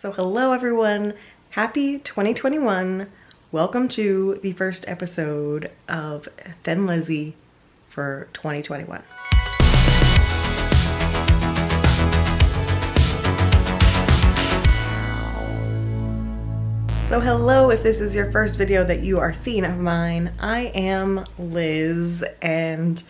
So hello everyone, happy 2021. Welcome to the first episode of THIN LIZZIE for 2021. So hello, if this is your first video that you are seeing of mine, I am Liz, and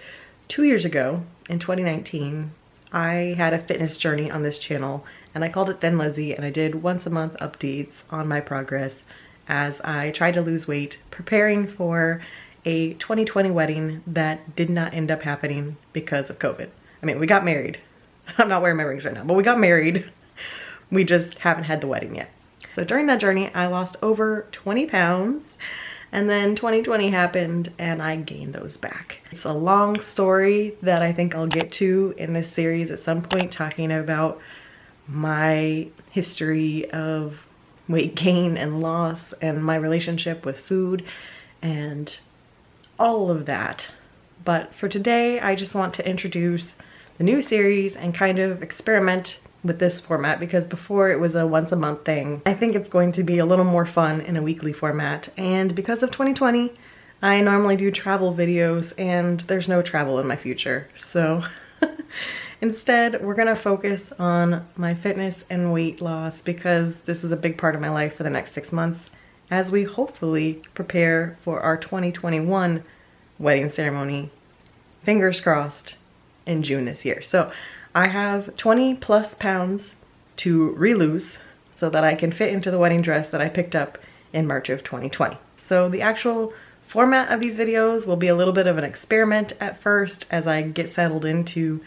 2 years ago in 2019, I had a fitness journey on this channel and I called it THIN LIZZIE, and I did once a month updates on my progress as I tried to lose weight, preparing for a 2020 wedding that did not end up happening because of COVID. I mean, we got married. I'm not wearing my rings right now, but we got married. We just haven't had the wedding yet. So during that journey, I lost over 20 pounds, and then 2020 happened and I gained those back. It's a long story that I think I'll get to in this series at some point, talking about my history of weight gain and loss and my relationship with food and all of that. But for today, I just want to introduce the new series and kind of experiment with this format, because before it was a once a month thing. I think it's going to be a little more fun in a weekly format, and because of 2020, I normally do travel videos and there's no travel in my future. So instead, we're gonna focus on my fitness and weight loss, because this is a big part of my life for the next 6 months as we hopefully prepare for our 2021 wedding ceremony, fingers crossed, in June this year. So I have 20 plus pounds to re-lose so that I can fit into the wedding dress that I picked up in March of 2020. So the actual format of these videos will be a little bit of an experiment at first as I get settled into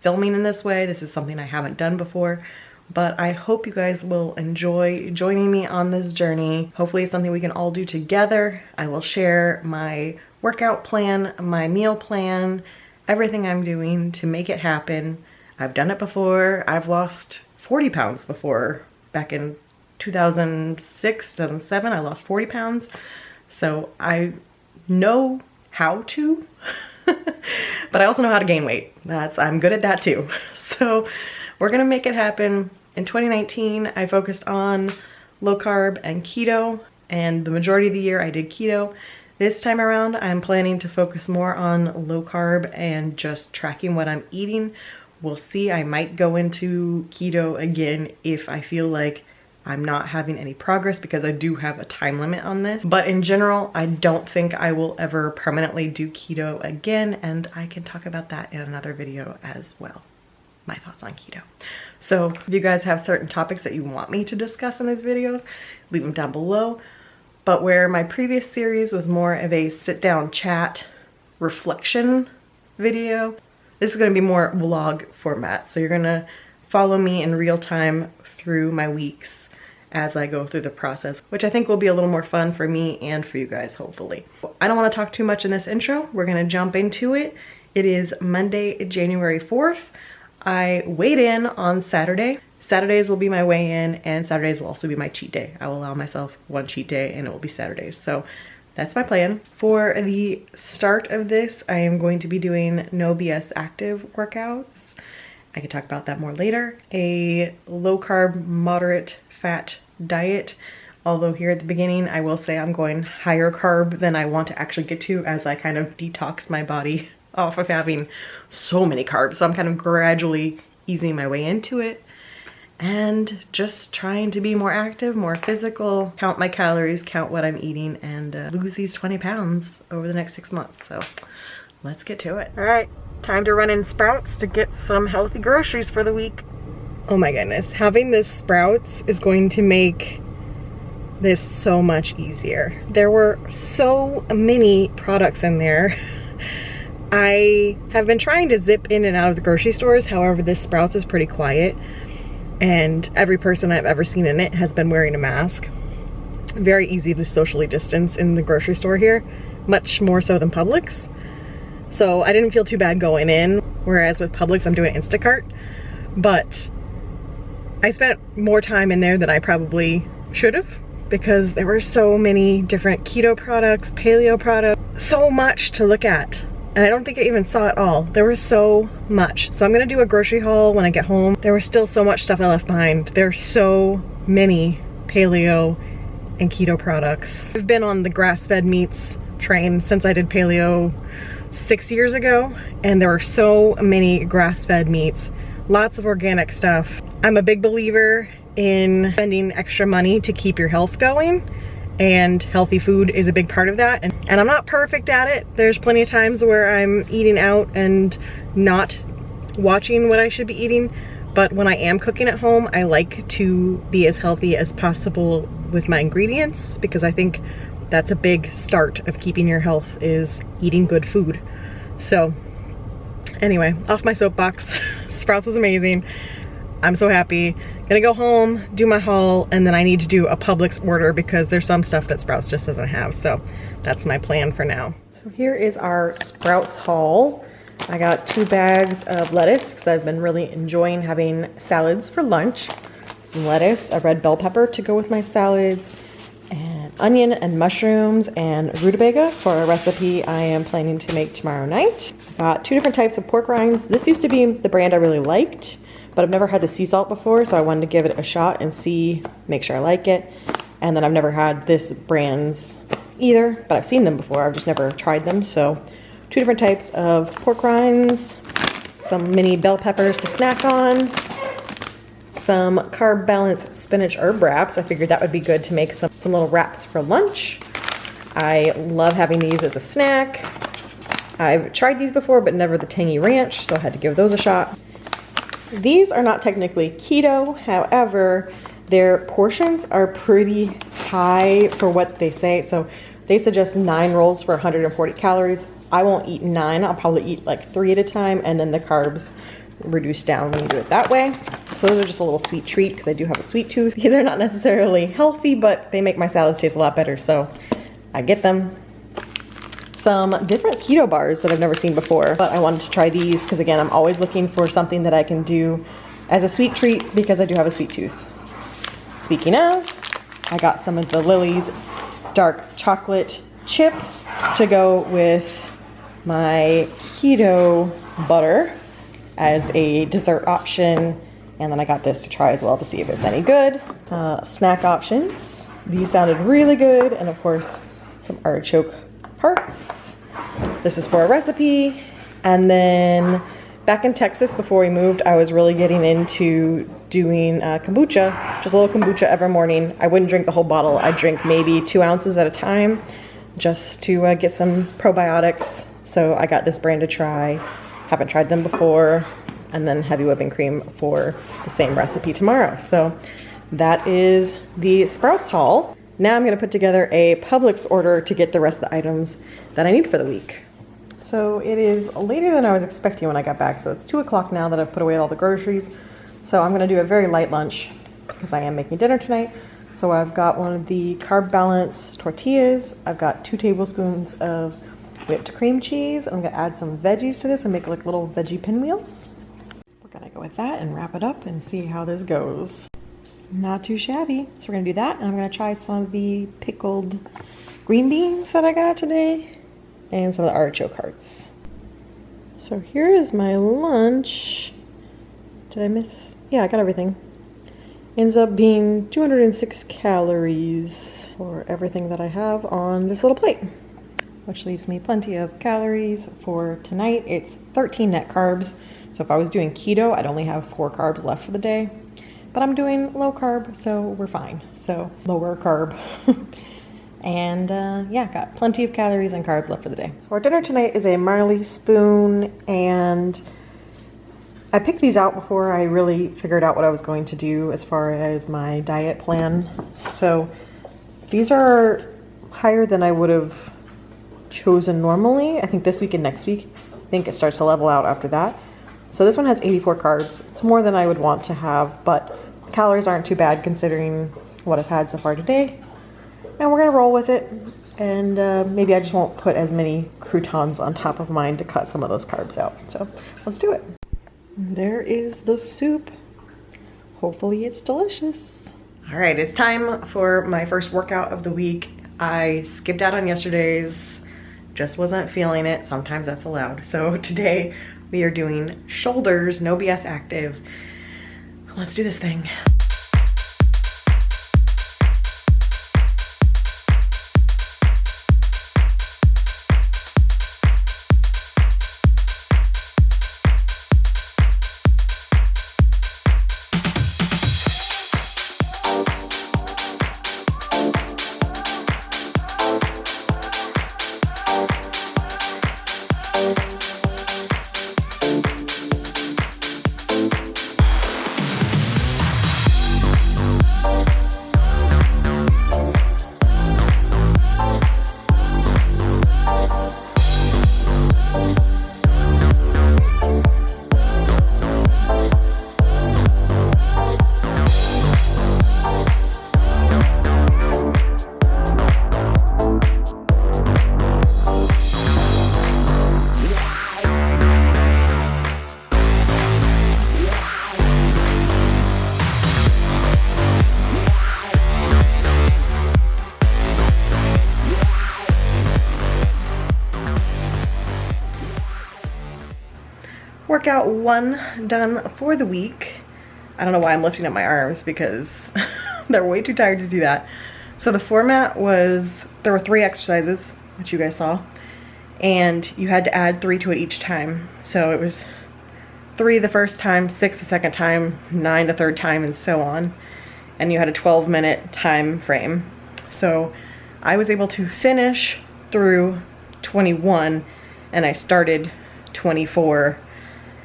filming in this way. This is something I haven't done before, but I hope you guys will enjoy joining me on this journey. Hopefully it's something we can all do together. I will share my workout plan, my meal plan, everything I'm doing to make it happen. I've done it before. I've lost 40 pounds before. Back in 2006, 2007, I lost 40 pounds. So I know how to, but I also know how to gain weight. I'm good at that too. So we're gonna make it happen. In 2019, I focused on low carb and keto, and the majority of the year I did keto. This time around, I'm planning to focus more on low carb and just tracking what I'm eating. We'll see. I might go into keto again if I feel like I'm not having any progress, because I do have a time limit on this. But in general, I don't think I will ever permanently do keto again, and I can talk about that in another video as well. My thoughts on keto. So if you guys have certain topics that you want me to discuss in these videos, leave them down below. But where my previous series was more of a sit down chat reflection video, this is going to be more vlog format. So you're going to follow me in real time through my weeks as I go through the process, which I think will be a little more fun for me and for you guys, hopefully. I don't want to talk too much in this intro. We're going to jump into it. It is Monday, January 4th. I weighed in on Saturday. Saturdays will be my weigh-in, and Saturdays will also be my cheat day. I will allow myself one cheat day and it will be Saturdays. So that's my plan. For the start of this, I am going to be doing no BS active workouts. I can talk about that more later. A low carb, moderate fat diet. Although here at the beginning, I will say I'm going higher carb than I want to actually get to, as I kind of detox my body off of having so many carbs. So I'm kind of gradually easing my way into it, and just trying to be more active, more physical, count my calories, count what I'm eating, and lose these 20 pounds over the next 6 months. So let's get to it. All right, time to run in Sprouts to get some healthy groceries for the week. Oh my goodness, having this Sprouts is going to make this so much easier. There were so many products in there. I have been trying to zip in and out of the grocery stores. However, this Sprouts is pretty quiet, and every person I've ever seen in it has been wearing a mask. Very easy to socially distance in the grocery store here, much more so than Publix. So I didn't feel too bad going in, whereas with Publix I'm doing Instacart. But I spent more time in there than I probably should have, because there were so many different keto products, paleo products, so much to look at. And I don't think I even saw it all. There was so much. So I'm gonna do a grocery haul when I get home. There was still so much stuff I left behind. There's so many paleo and keto products. I've been on the grass-fed meats train since I did paleo 6 years ago, and there are so many grass-fed meats, lots of organic stuff. I'm a big believer in spending extra money to keep your health going, and healthy food is a big part of that. And I'm not perfect at it. There's plenty of times where I'm eating out and not watching what I should be eating, but when I am cooking at home, I like to be as healthy as possible with my ingredients, because I think that's a big start of keeping your health, is eating good food. So anyway, off my soapbox. Sprouts was amazing. I'm so happy. Gonna go home, do my haul, and then I need to do a Publix order because there's some stuff that Sprouts just doesn't have. So that's my plan for now. So here is our Sprouts haul. I got 2 bags of lettuce because I've been really enjoying having salads for lunch. Some lettuce, a red bell pepper to go with my salads, and onion and mushrooms and rutabaga for a recipe I am planning to make tomorrow night. Got 2 different types of pork rinds. This used to be the brand I really liked, but I've never had the sea salt before, so I wanted to give it a shot and make sure I like it. And then I've never had this brand's either, but I've seen them before. I've just never tried them. So 2 different types of pork rinds, some mini bell peppers to snack on, some carb balanced spinach herb wraps. I figured that would be good to make some little wraps for lunch. I love having these as a snack. I've tried these before, but never the tangy ranch, so I had to give those a shot. These are not technically keto, however, their portions are pretty high for what they say. So they suggest 9 rolls for 140 calories. I won't eat 9, I'll probably eat like 3 at a time, and then the carbs reduce down when you do it that way. So those are just a little sweet treat because I do have a sweet tooth. These are not necessarily healthy, but they make my salads taste a lot better, so I get them. Some different keto bars that I've never seen before, but I wanted to try these because, again, I'm always looking for something that I can do as a sweet treat because I do have a sweet tooth. Speaking of, I got some of the Lily's dark chocolate chips to go with my keto butter as a dessert option, and then I got this to try as well to see if it's any good. Snack options. These sounded really good, and of course, some artichoke hearts. This is for a recipe. And then back in Texas before we moved, I was really getting into doing kombucha, just a little kombucha every morning. I wouldn't drink the whole bottle. I'd drink maybe 2 ounces at a time just to get some probiotics. So I got this brand to try. Haven't tried them before. And then heavy whipping cream for the same recipe tomorrow. So that is the Sprouts haul. Now I'm gonna put together a Publix order to get the rest of the items that I need for the week. So it is later than I was expecting when I got back. So it's 2 o'clock now that I've put away all the groceries. So I'm gonna do a very light lunch because I am making dinner tonight. So I've got one of the carb balance tortillas. I've got 2 tablespoons of whipped cream cheese. I'm gonna add some veggies to this and make like little veggie pinwheels. We're gonna go with that and wrap it up and see how this goes. Not too shabby. So we're gonna do that, and I'm gonna try some of the pickled green beans that I got today and some of the artichoke hearts. So here is my lunch. Did I miss? Yeah, I got everything. Ends up being 206 calories for everything that I have on this little plate, which leaves me plenty of calories for tonight. It's 13 net carbs. So if I was doing keto, I'd only have 4 carbs left for the day. But I'm doing low carb, so we're fine. So lower carb. And yeah, got plenty of calories and carbs left for the day. So our dinner tonight is a Marley spoon, and I picked these out before I really figured out what I was going to do as far as my diet plan. So these are higher than I would have chosen normally. I think this week and next week. I think it starts to level out after that. So this one has 84 carbs. It's more than I would want to have, but the calories aren't too bad considering what I've had so far today. And we're gonna roll with it. And maybe I just won't put as many croutons on top of mine to cut some of those carbs out. So let's do it. There is the soup. Hopefully it's delicious. All right, it's time for my first workout of the week. I skipped out on yesterday's, just wasn't feeling it. Sometimes that's allowed. So today we are doing shoulders, no BS active. Let's do this thing. workout 1 done for the week. I don't know why I'm lifting up my arms because they're way too tired to do that. So the format was, there were 3 exercises, which you guys saw, and you had to add 3 to it each time. So it was 3 the first time, 6 the second time, 9 the third time, and so on. And you had a 12-minute time frame. So I was able to finish through 21, and I started 24,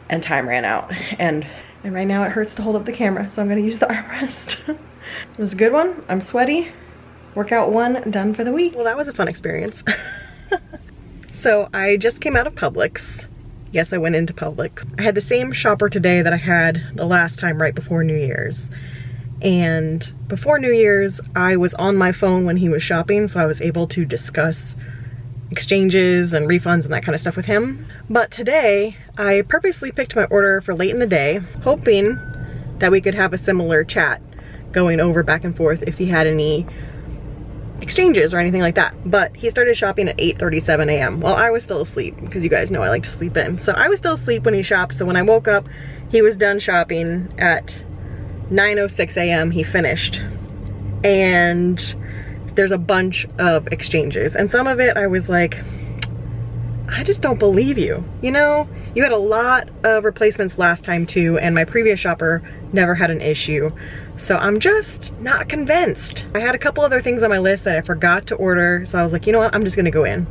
and time ran out. And right now it hurts to hold up the camera, so I'm gonna use the armrest. It was a good one. I'm sweaty. Workout 1 done for the week. Well, that was a fun experience. So I just came out of Publix. Yes, I went into Publix. I had the same shopper today that I had the last time right before New Year's. And before New Year's, I was on my phone when he was shopping, so I was able to discuss exchanges and refunds and that kind of stuff with him. But today, I purposely picked my order for late in the day, hoping that we could have a similar chat going over back and forth if he had any exchanges or anything like that. But he started shopping at 8:37 a.m. Well, I was still asleep because you guys know I like to sleep in. So I was still asleep when he shopped. So when I woke up, he was done shopping at 9:06 a.m. he finished. And there's a bunch of exchanges. And some of it I was like, I just don't believe you. You know, you had a lot of replacements last time too, and my previous shopper never had an issue. So I'm just not convinced. I had a couple other things on my list that I forgot to order, so I was like, you know what, I'm just gonna go in.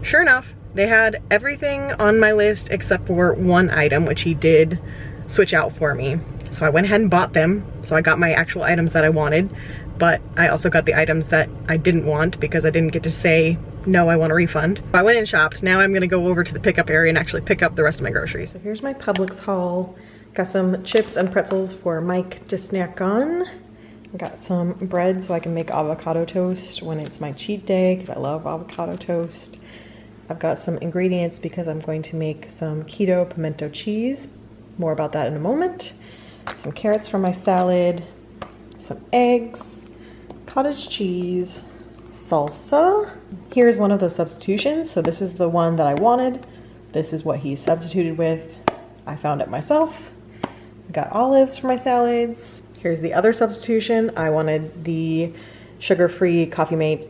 Sure enough, they had everything on my list except for 1 item, which he did switch out for me. So I went ahead and bought them. So I got my actual items that I wanted, but I also got the items that I didn't want because I didn't get to say, no, I want a refund. I went and shopped. Now I'm gonna go over to the pickup area and actually pick up the rest of my groceries. So here's my Publix haul. Got some chips and pretzels for Mike to snack on. Got some bread so I can make avocado toast when it's my cheat day because I love avocado toast. I've got some ingredients because I'm going to make some keto pimento cheese. More about that in a moment. Some carrots for my salad, some eggs, cottage cheese, salsa. Here's one of the substitutions. So this is the one that I wanted. This is what he substituted with. I found it myself. Got olives for my salads. Here's the other substitution. I wanted the sugar-free Coffee Mate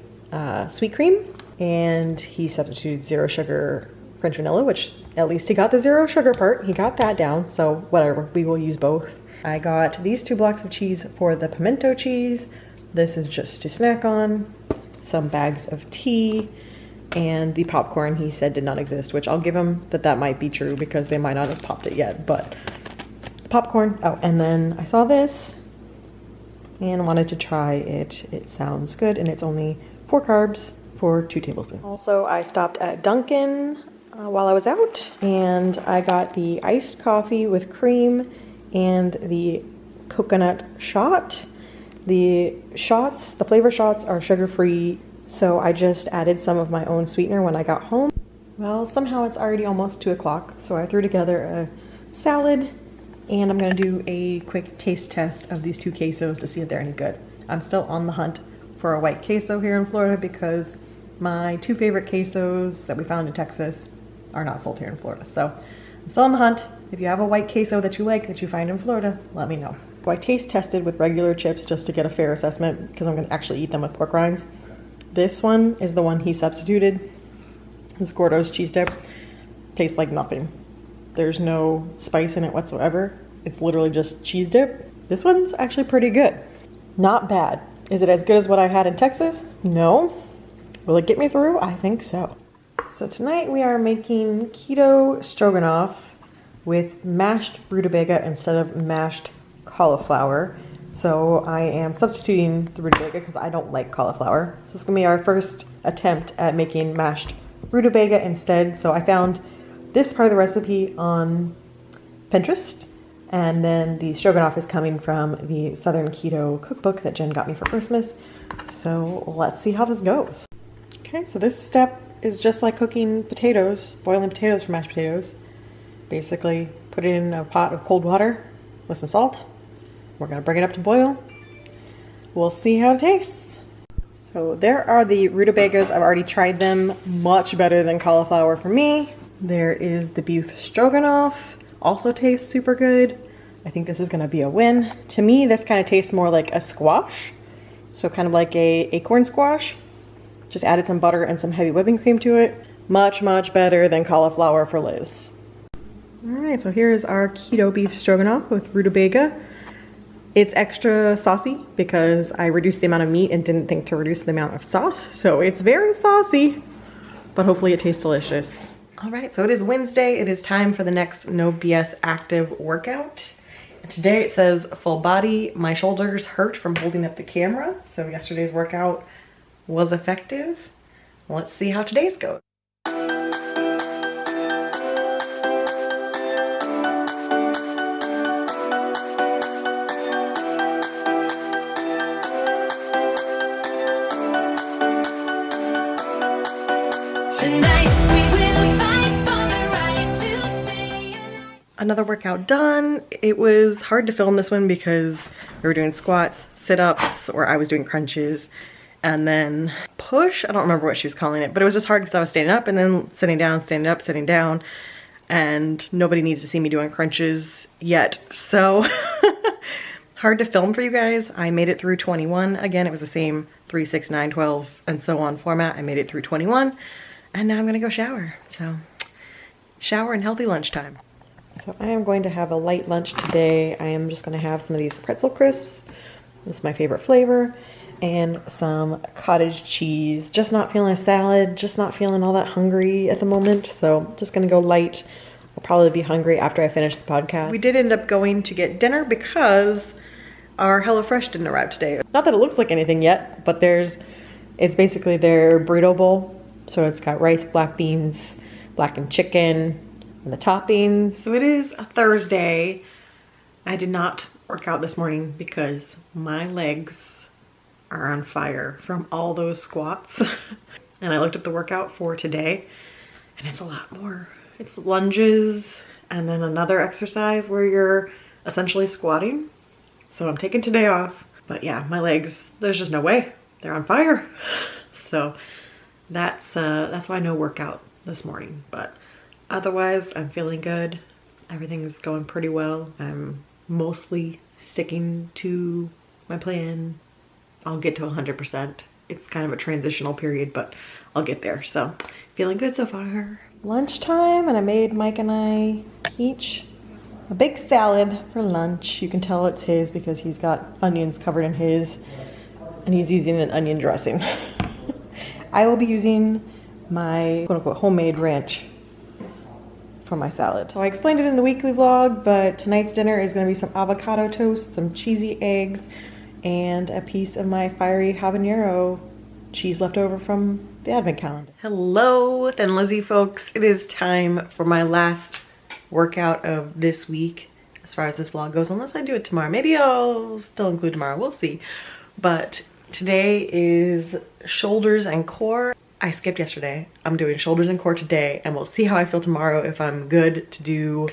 sweet cream, and he substituted 0 sugar French vanilla, which at least he got the 0 sugar part. He got that down, so whatever, we will use both. I got these 2 blocks of cheese for the pimento cheese. This is just to snack on. Some bags of tea, and the popcorn he said did not exist, which I'll give him that might be true because they might not have popped it yet, but popcorn. Oh, and then I saw this and wanted to try it. It sounds good, and it's only 4 carbs for 2 tablespoons. Also, I stopped at Dunkin' while I was out, and I got the iced coffee with cream and the coconut shot. The shots, the flavor shots are sugar-free, so I just added some of my own sweetener when I got home. Well, somehow it's already almost 2 o'clock, so I threw together a salad, and I'm gonna do a quick taste test of these 2 quesos to see if they're any good. I'm still on the hunt for a white queso here in Florida because my 2 favorite quesos that we found in Texas are not sold here in Florida. So I'm still on the hunt. If you have a white queso that you like that you find in Florida, let me know. So I taste tested with regular chips just to get a fair assessment because I'm gonna actually eat them with pork rinds. This one is the one he substituted. This Gordo's cheese dip tastes like nothing. There's no spice in it whatsoever. It's literally just cheese dip. This one's actually pretty good. Not bad. Is it as good as what I had in Texas? No. Will it get me through? I think so. So tonight we are making keto stroganoff with mashed rutabaga instead of mashed cauliflower. So I am substituting the rutabaga because I don't like cauliflower. So it's gonna be our first attempt at making mashed rutabaga instead. So I found this part of the recipe on Pinterest, and then the stroganoff is coming from the Southern Keto cookbook that Jen got me for Christmas. So let's see how this goes. Okay, so this step is just like cooking potatoes, boiling potatoes for mashed potatoes. Basically, put it in a pot of cold water with some salt. We're gonna bring it up to boil. We'll see how it tastes. So there are the rutabagas. I've already tried them. Much better than cauliflower for me. There is the beef stroganoff, also tastes super good. I think this is gonna be a win. To me, this kind of tastes more like a squash. So kind of like a acorn squash. Just added some butter and some heavy whipping cream to it. Much, much better than cauliflower for Liz. All right, so here is our keto beef stroganoff with rutabaga. It's extra saucy because I reduced the amount of meat and didn't think to reduce the amount of sauce. So it's very saucy, but hopefully it tastes delicious. All right, so it is Wednesday. It is time for the next No BS active workout. And today it says full body. My shoulders hurt from holding up the camera. So yesterday's workout was effective. Let's see how today's goes. Another workout done. It was hard to film this one because we were doing squats, sit-ups, or I was doing crunches, and then push. I don't remember what she was calling it, but it was just hard because I was standing up and then sitting down, standing up, sitting down, and nobody needs to see me doing crunches yet. So hard to film for you guys. I made it through 21. Again, it was the same 3, 6, 9, 12, and so on format. I made it through 21, and now I'm gonna go shower. So shower and healthy lunchtime. So I am going to have a light lunch today. I am just going to have some of these pretzel crisps. This is my favorite flavor. And some cottage cheese. Just not feeling a salad. Just not feeling all that hungry at the moment. So just going to go light. I'll probably be hungry after I finish the podcast. We did end up going to get dinner because our HelloFresh didn't arrive today. Not that it looks like anything yet, but it's basically their burrito bowl. So it's got rice, black beans, blackened chicken, and the toppings. So it is a Thursday. I did not work out this morning because my legs are on fire from all those squats. And I looked at the workout for today and it's a lot more. It's lunges and then another exercise where you're essentially squatting. So I'm taking today off, but yeah, my legs, there's just no way. They're on fire. So that's why no workout this morning, but otherwise, I'm feeling good. Everything's going pretty well. I'm mostly sticking to my plan. I'll get to 100%. It's kind of a transitional period, but I'll get there. So, feeling good so far. Lunchtime, and I made Mike and I each a big salad for lunch. You can tell it's his because he's got onions covered in his, and he's using an onion dressing. I will be using my quote-unquote homemade ranch for my salad. So I explained it in the weekly vlog, but tonight's dinner is gonna be some avocado toast, some cheesy eggs, and a piece of my fiery habanero cheese left over from the advent calendar. Hello, Thin Lizzie folks. It is time for my last workout of this week, as far as this vlog goes, unless I do it tomorrow. Maybe I'll still include tomorrow, we'll see. But today is shoulders and core. I skipped yesterday. I'm doing shoulders and core today, and we'll see how I feel tomorrow. If I'm good to do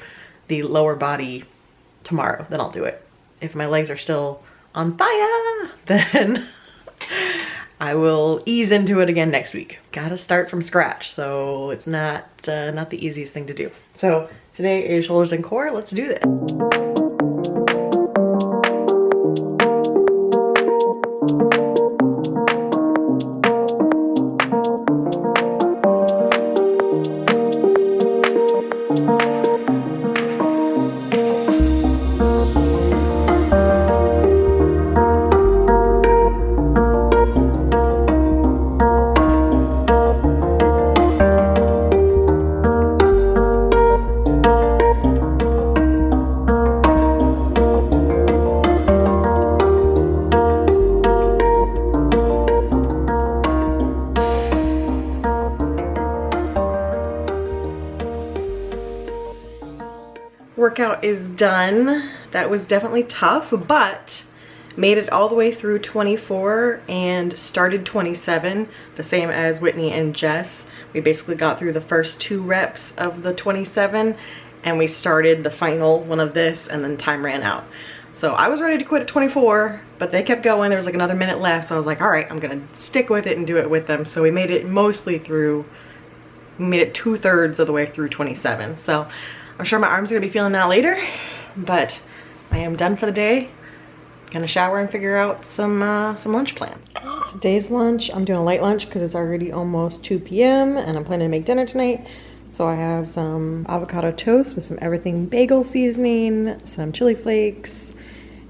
the lower body tomorrow, then I'll do it. If my legs are still on fire, then I will ease into it again next week. Gotta start from scratch, so it's not the easiest thing to do. So today is shoulders and core. Let's do this. Workout is done. That was definitely tough, but made it all the way through 24 and started 27, the same as Whitney and Jess. We basically got through the first 2 reps of the 27 and we started the final one of this, and then time ran out. So I was ready to quit at 24, but they kept going. There was like another minute left, so I was like, all right, I'm gonna stick with it and do it with them. So we made it mostly through, we made it 2/3 of the way through 27. So I'm sure my arm's gonna be feeling that later, but I am done for the day. Gonna shower and figure out some lunch plans. Today's lunch, I'm doing a light lunch because it's already almost 2 p.m. and I'm planning to make dinner tonight. So I have some avocado toast with some everything bagel seasoning, some chili flakes,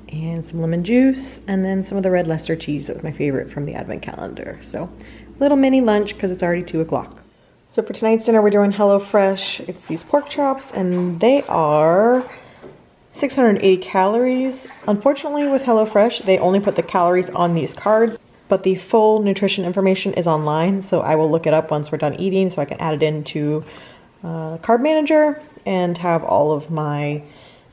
and some lemon juice, and then some of the red Leicester cheese that was my favorite from the advent calendar. So little mini lunch because it's already 2 o'clock. So for tonight's dinner, we're doing HelloFresh. It's these pork chops, and they are 680 calories. Unfortunately, with HelloFresh, they only put the calories on these cards, but the full nutrition information is online, so I will look it up once we're done eating so I can add it into Carb Manager and have all of my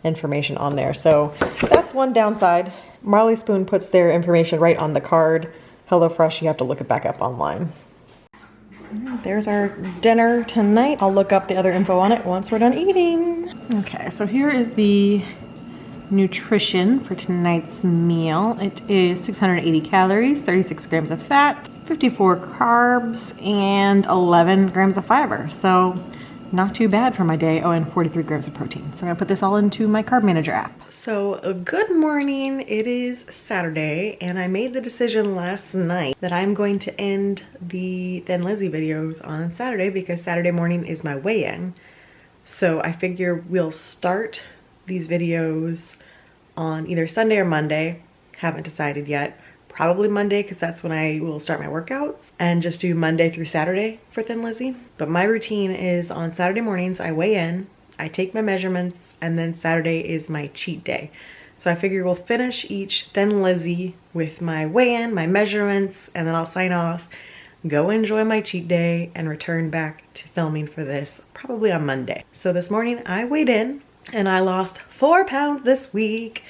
information on there. So that's one downside. Marley Spoon puts their information right on the card. HelloFresh, you have to look it back up online. There's our dinner tonight. I'll look up the other info on it once we're done eating. Okay, so here is the nutrition for tonight's meal. It is 680 calories, 36 grams of fat, 54 carbs, and 11 grams of fiber. So not too bad for my day. Oh, and 43 grams of protein. So I'm gonna put this all into my Carb Manager app. So good morning, it is Saturday, and I made the decision last night that I'm going to end the Thin Lizzie videos on Saturday because Saturday morning is my weigh-in. So I figure we'll start these videos on either Sunday or Monday. Haven't decided yet. Probably Monday because that's when I will start my workouts, and just do Monday through Saturday for Thin Lizzie. But my routine is on Saturday mornings I weigh in, I take my measurements, and then Saturday is my cheat day. So I figure we'll finish each Thin Lizzie with my weigh-in, my measurements, and then I'll sign off, go enjoy my cheat day, and return back to filming for this probably on Monday. So this morning I weighed in and I lost 4 pounds this week.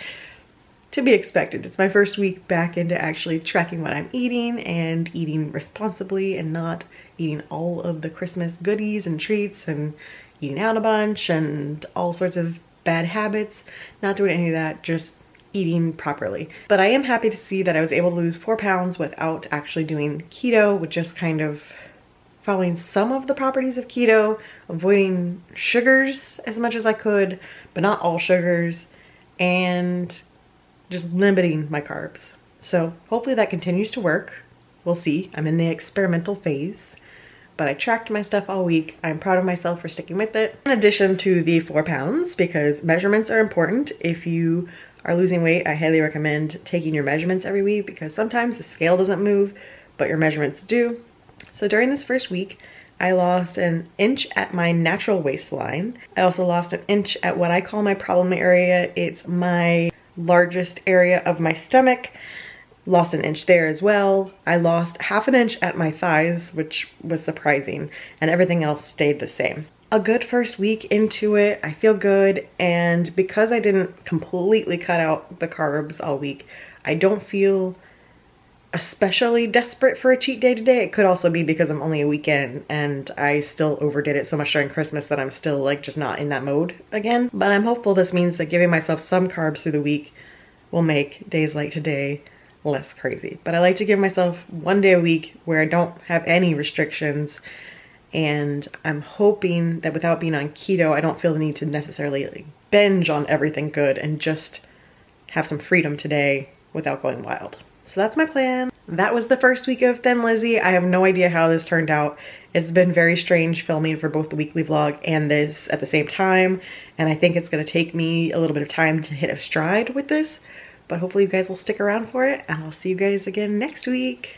To be expected. It's my first week back into actually tracking what I'm eating and eating responsibly and not eating all of the Christmas goodies and treats and eating out a bunch and all sorts of bad habits. Not doing any of that, just eating properly. But I am happy to see that I was able to lose 4 pounds without actually doing keto, with just kind of following some of the properties of keto, avoiding sugars as much as I could, but not all sugars, and just limiting my carbs. So hopefully that continues to work. We'll see. I'm in the experimental phase, but I tracked my stuff all week. I'm proud of myself for sticking with it. In addition to the 4 pounds, because measurements are important. If you are losing weight, I highly recommend taking your measurements every week because sometimes the scale doesn't move, but your measurements do. So during this first week, I lost an inch at my natural waistline. I also lost an inch at what I call my problem area. It's my largest area of my stomach. Lost an inch there as well. I lost ½ an inch at my thighs, which was surprising, and everything else stayed the same. A good first week into it. I feel good, and because I didn't completely cut out the carbs all week, I don't feel especially desperate for a cheat day today. It could also be because I'm only a weekend and I still overdid it so much during Christmas that I'm still like just not in that mode again. But I'm hopeful this means that giving myself some carbs through the week will make days like today less crazy. But I like to give myself 1 day a week where I don't have any restrictions, and I'm hoping that without being on keto, I don't feel the need to necessarily like binge on everything good and just have some freedom today without going wild. So that's my plan. That was the first week of Thin Lizzie. I have no idea how this turned out. It's been very strange filming for both the weekly vlog and this at the same time. And I think it's gonna take me a little bit of time to hit a stride with this, but hopefully you guys will stick around for it, and I'll see you guys again next week.